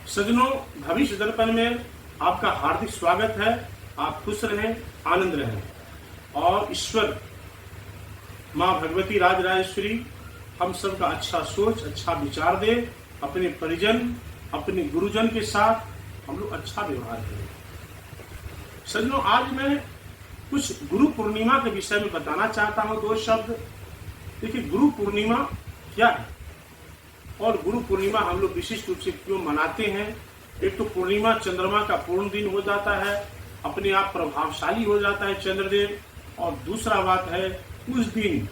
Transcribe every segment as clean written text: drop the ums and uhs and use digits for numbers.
सज्जनों, भविष्य दर्पण में आपका हार्दिक स्वागत है। आप खुश रहें, आनंद रहें और ईश्वर माँ भगवती राजराजेश्वरी हम सब का अच्छा सोच, अच्छा विचार दे। अपने परिजन, अपने गुरुजन के साथ हम लोग अच्छा व्यवहार करें। सज्जनों, आज मैं कुछ गुरु पूर्णिमा के विषय में बताना चाहता हूँ। 2 शब्द। देखिए, गुरु पूर्णिमा क्या है और गुरु पूर्णिमा हम लोग विशिष्ट रूप से क्यों मनाते हैं। एक तो पूर्णिमा चंद्रमा का पूर्ण दिन हो जाता है, अपने आप प्रभावशाली हो जाता है चंद्रदेव। और दूसरा बात है, उस दिन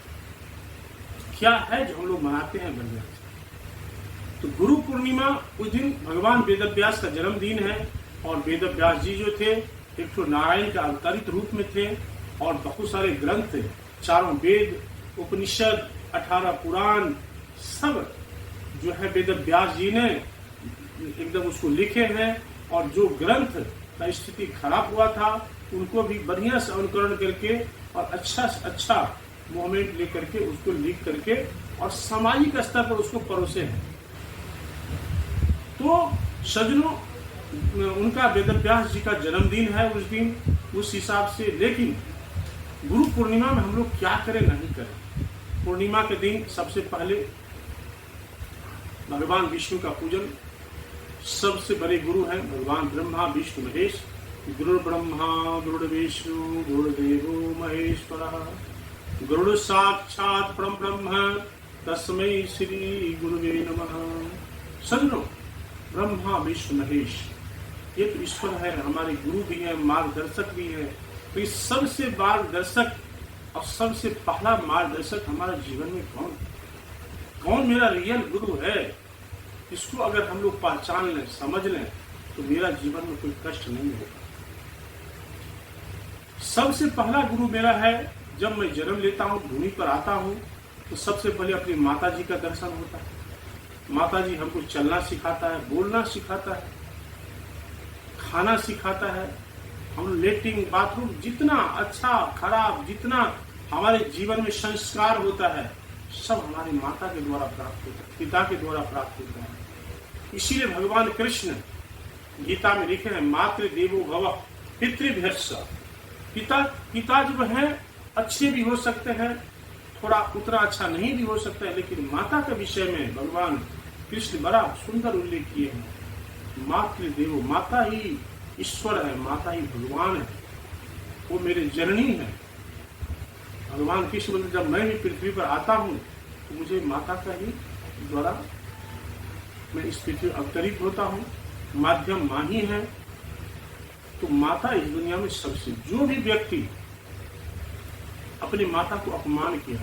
क्या है जो हम लोग मनाते हैं बढ़िया से। तो गुरु पूर्णिमा उस दिन भगवान वेदव्यास का जन्मदिन है। और वेदव्यास जी जो थे, एक तो नारायण के अवतरित रूप में थे और बहुत सारे ग्रंथ, 4 वेद, उपनिषद, 18 पुराण, सब जो है वेदव्यास जी ने एकदम उसको लिखे हैं। और जो ग्रंथ का स्थिति खराब हुआ था उनको भी बढ़िया से अनुकरण करके और अच्छा से अच्छा मोमेंट लेकर के उसको लिख करके और सामाजिक स्तर पर उसको परोसे हैं। तो सज्जनों, उनका वेदव्यास जी का जन्मदिन है उस दिन, उस हिसाब से। लेकिन गुरु पूर्णिमा में हम लोग क्या करें, नहीं करें। पूर्णिमा के दिन सबसे पहले भगवान विष्णु का पूजन। सबसे बड़े गुरु हैं भगवान ब्रह्मा विष्णु महेश। गुरु ब्रह्मा गुरु विष्णु गुरुदेवो महेश्वरः। गुरु साक्षात परम ब्रह्म तस्मै श्री गुरुवे नमः। सज्जनों, ब्रह्मा विष्णु महेश ये तो ईश्वर है, हमारे गुरु भी हैं, मार्गदर्शक भी हैं। तो इस सबसे मार्गदर्शक और सबसे पहला मार्गदर्शक हमारे जीवन में कौन मेरा रियल गुरु है, इसको अगर हम लोग पहचान लें, समझ लें, तो मेरा जीवन में कोई कष्ट नहीं होगा। सबसे पहला गुरु मेरा है, जब मैं जन्म लेता हूँ, भूमि पर आता हूँ, तो सबसे पहले अपनी माता जी का दर्शन होता है। माता जी हमको चलना सिखाता है, बोलना सिखाता है, खाना सिखाता है। हम लेटरिन बाथरूम, जितना अच्छा खराब, जितना हमारे जीवन में संस्कार होता है, सब हमारी माता के द्वारा प्राप्त होता है, पिता के द्वारा प्राप्त होता है। इसीलिए भगवान कृष्ण गीता में लिखे हैं, मातृ देवो भव पितृभ्यश्च। पिता जो है अच्छे भी हो सकते हैं, थोड़ा उतना अच्छा नहीं भी हो सकता है, लेकिन माता के विषय में भगवान कृष्ण बड़ा सुंदर उल्लेख किए हैं। मातृ देवो, माता ही ईश्वर है, माता ही भगवान है, वो मेरे जननी है। भगवान कृष्ण बोले, जब मैं भी पृथ्वी पर आता हूँ तो मुझे माता का ही द्वारा मैं इस पृथ्वी अवतरित होता हूँ। माध्यम माँ ही है। तो माता इस दुनिया में सबसे, जो भी व्यक्ति अपनी माता को अपमान किया,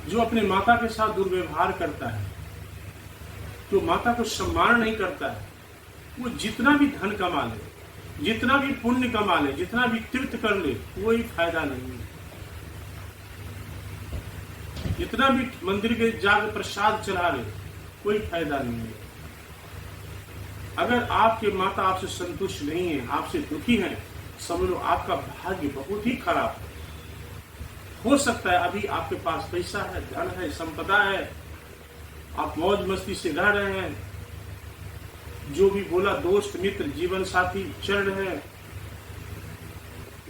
जो अपनी माता के साथ दुर्व्यवहार करता है, जो माता को सम्मान नहीं करता है, वो जितना भी धन कमा ले, जितना भी पुण्य कमा ले, जितना भी तीर्थ कर ले, कोई फायदा नहीं है। जितना भी मंदिर के जाकर प्रसाद चढ़ा ले, कोई फायदा नहीं है। अगर आपके माता आपसे संतुष्ट नहीं है, आपसे दुखी है, समझ लो आपका भाग्य बहुत ही खराब है। हो सकता है अभी आपके पास पैसा है, धन है, संपदा है, आप मौज मस्ती से रह रहे हैं, जो भी बोला दोस्त मित्र जीवन साथी चल रहे हैं,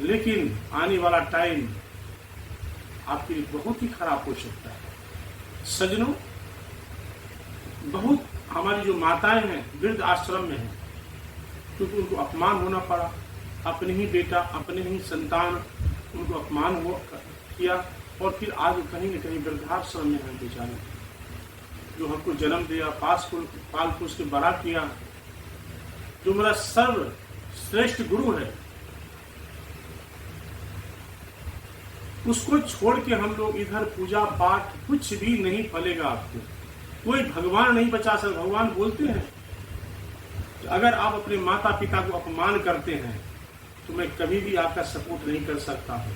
लेकिन आने वाला टाइम आपके लिए बहुत ही खराब हो सकता है। सज्जनों, बहुत हमारी जो माताएं हैं वृद्ध आश्रम में हैं, क्योंकि उनको अपमान होना पड़ा। अपने ही बेटा, अपने ही संतान, उनको अपमान किया और फिर आज कहीं न कहीं वृद्धाश्रम में हैं बेचारे। जो हमको जन्म दिया, पाल पोस के बड़ा किया, जो मेरा सर्वश्रेष्ठ गुरु है, उसको छोड़ के हम लोग इधर पूजा पाठ, कुछ भी नहीं फलेगा आपको। कोई भगवान नहीं बचा सकता। भगवान बोलते हैं कि अगर आप अपने माता पिता को अपमान करते हैं तो मैं कभी भी आपका सपोर्ट नहीं कर सकता हूं।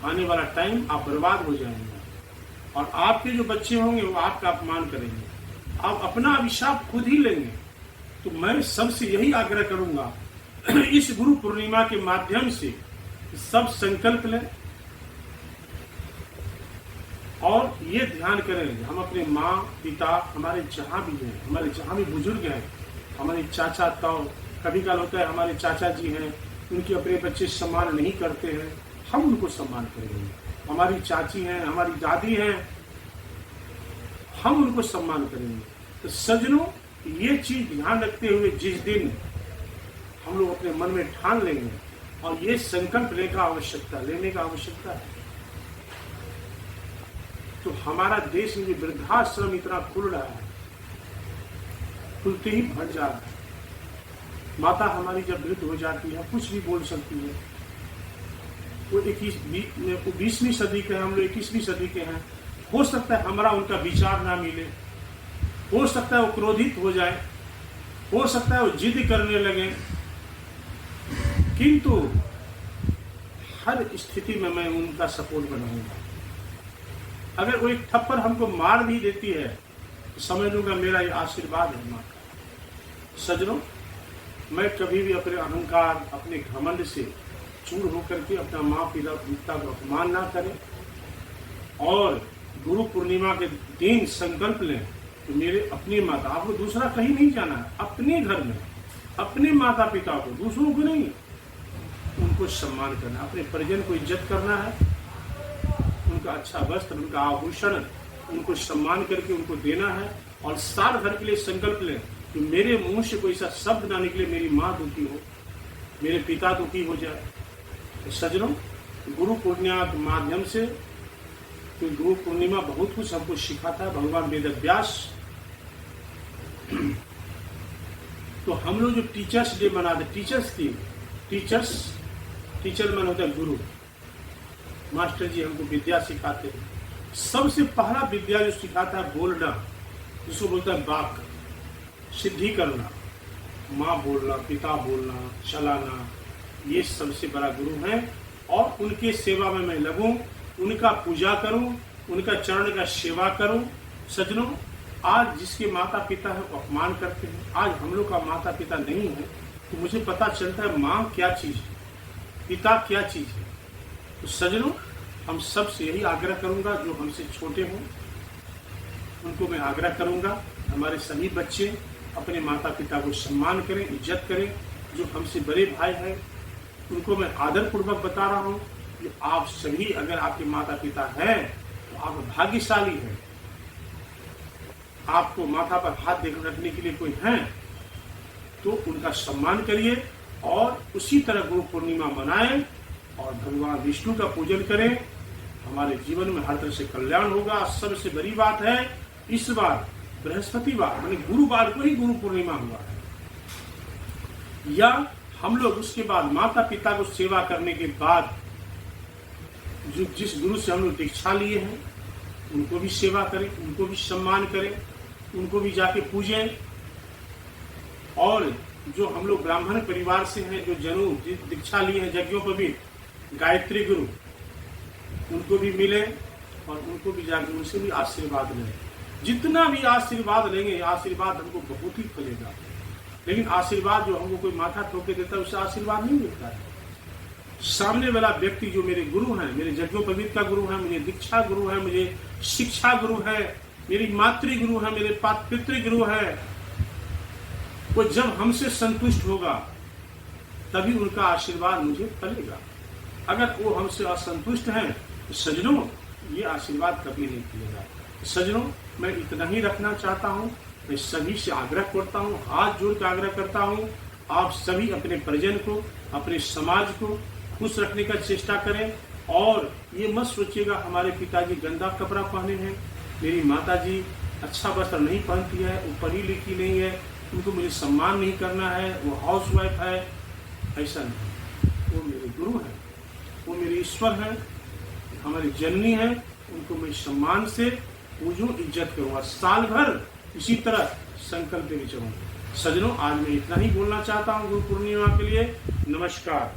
आने वाला टाइम आप बर्बाद हो जाएंगे और आपके जो बच्चे होंगे वो आपका अपमान करेंगे, आप अपना अभिशाप खुद ही लेंगे। तो मैं सबसे यही आग्रह करूंगा, इस गुरु पूर्णिमा के माध्यम से सब संकल्प लें और ये ध्यान करें हम अपने माँ पिता हमारे जहाँ भी हैं, हमारे जहाँ भी बुजुर्ग हैं, हमारे चाचा ताऊ, कभी काल होता है हमारे चाचा जी हैं, उनके अपने बच्चे सम्मान नहीं करते हैं, हम उनको सम्मान करेंगे। हमारी चाची हैं, हमारी दादी हैं, हम उनको सम्मान करेंगे। तो सज्जनों, ये चीज ध्यान रखते हुए जिस दिन हम लोग अपने मन में ठान लेंगे और ये संकल्प लेने का आवश्यकता है, तो हमारा देश में वृद्धाश्रम इतना खुल रहा है, खुलते ही भर जा रहा है। माता हमारी जब वृद्ध हो जाती है, कुछ भी बोल सकती है। वो 20वीं सदी के हैं, हम लोग 21वीं सदी के हैं। हो सकता है हमारा उनका विचार ना मिले, हो सकता है वो क्रोधित हो जाए, हो सकता है वो जिद करने लगे, किंतु हर स्थिति में मैं उनका सपोर्ट बनाऊंगा। अगर वो एक थप्पड़ हमको मार भी देती है तो समझ लूंगा मेरा ये आशीर्वाद है माँ का। सज्जनों, मैं कभी भी अपने अहंकार, अपने घमंड से चूर होकर के अपना माँ पिता को अपमान ना करें। और गुरु पूर्णिमा के दिन संकल्प लें तो मेरे अपनी माता, आपको दूसरा कहीं नहीं जाना है, अपने घर में अपने माता पिता को, दूसरों को नहीं, उनको सम्मान करना, अपने परिजन को इज्जत करना है, उनका अच्छा वस्त्र, उनका आभूषण, उनको सम्मान करके उनको देना है। और साल भर के लिए संकल्प लें कि मेरे मुंह से कोई ऐसा शब्द ना निकले मेरी माँ दुखी हो, मेरे पिता दुखी हो जाए। तो सज्जनों, गुरु पूर्णिमा के माध्यम से, तो गुरु पूर्णिमा बहुत कुछ हमको सिखाता है। भगवान वेदव्यास, तो हम लोग जो टीचर्स डे मनाते, टीचर मन होता है गुरु, मास्टर जी हमको विद्या सिखाते हैं। सबसे पहला विद्या जो सिखाता है बोलना, जिसको बोलता है वाक, सिद्धि करना, माँ बोलना, पिता बोलना, चलाना, ये सबसे बड़ा गुरु है। और उनके सेवा में मैं लगूं, उनका पूजा करूं, उनका चरण का सेवा करूं। सज्जनों, आज जिसके माता पिता है वो अपमान करते हैं, आज हम लोग का माता पिता नहीं है, तो मुझे पता चलता है माँ क्या चीज है, पिता क्या चीज है। तो सज्जनों, हम सब से यही आग्रह करूंगा, जो हमसे छोटे हों उनको मैं आग्रह करूंगा, हमारे सभी बच्चे अपने माता पिता को सम्मान करें, इज्जत करें। जो हमसे बड़े भाई हैं उनको मैं आदर पूर्वक बता रहा हूं कि आप सभी, अगर आपके माता पिता हैं तो आप भाग्यशाली हैं, आपको माथा पर हाथ रखने के लिए कोई है तो उनका सम्मान करिए और उसी तरह गुरु पूर्णिमा मनाएं और भगवान विष्णु का पूजन करें। हमारे जीवन में हर तरह से कल्याण होगा। सबसे बड़ी बात है, इस बार बृहस्पतिवार माने गुरुवार को ही गुरु पूर्णिमा हुआ है, या हम लोग उसके बाद माता पिता को सेवा करने के बाद जो जिस गुरु से हम लोग दीक्षा लिए हैं उनको भी सेवा करें, उनको भी सम्मान करें, उनको भी जाके पूजें। और जो हम लोग ब्राह्मण परिवार से हैं, जो जनु दीक्षा लिए हैं यज्ञों पर भी, गायत्री गुरु, उनको भी मिले और उनको भी जाके उनसे भी आशीर्वाद लें। जितना भी आशीर्वाद लेंगे, आशीर्वाद हमको बहुत ही फलेगा। लेकिन आशीर्वाद जो हमको कोई माथा ठोके देता है, उससे आशीर्वाद नहीं मिलता है। सामने वाला व्यक्ति जो मेरे गुरु हैं, मेरे यज्ञोपवीत का गुरु है, मुझे दीक्षा गुरु है, मुझे शिक्षा गुरु है, मेरी मातृ गुरु है, मेरे पितृ गुरु है, वो जब हमसे संतुष्ट होगा तभी उनका आशीर्वाद मुझे फलेगा। अगर वो हमसे असंतुष्ट हैं तो सज्जनों, ये आशीर्वाद कभी नहीं मिलेगा। सज्जनों, मैं इतना ही रखना चाहता हूँ। मैं सभी से आग्रह करता हूँ, हाथ जोड़ कर आग्रह करता हूँ, आप सभी अपने परिजन को, अपने समाज को खुश रखने का चेष्टा करें। और ये मत सोचिएगा हमारे पिताजी गंदा कपड़ा पहने हैं, मेरी माताजी अच्छा वस्त्र नहीं पहनती है, वो पढ़ी लिखी नहीं है, उनको मुझे सम्मान नहीं करना है, वो हाउसवाइफ है। ऐसा नहीं, वो मेरे गुरु हैं, वो मेरे ईश्वर हैं, हमारी जननी है, उनको मैं सम्मान से पूजूं, इज्जत करूंगा। साल भर इसी तरह संकल्प लेके चलूंगा। सज्जनों, आज मैं इतना ही बोलना चाहता हूँ गुरु पूर्णिमा के लिए। नमस्कार।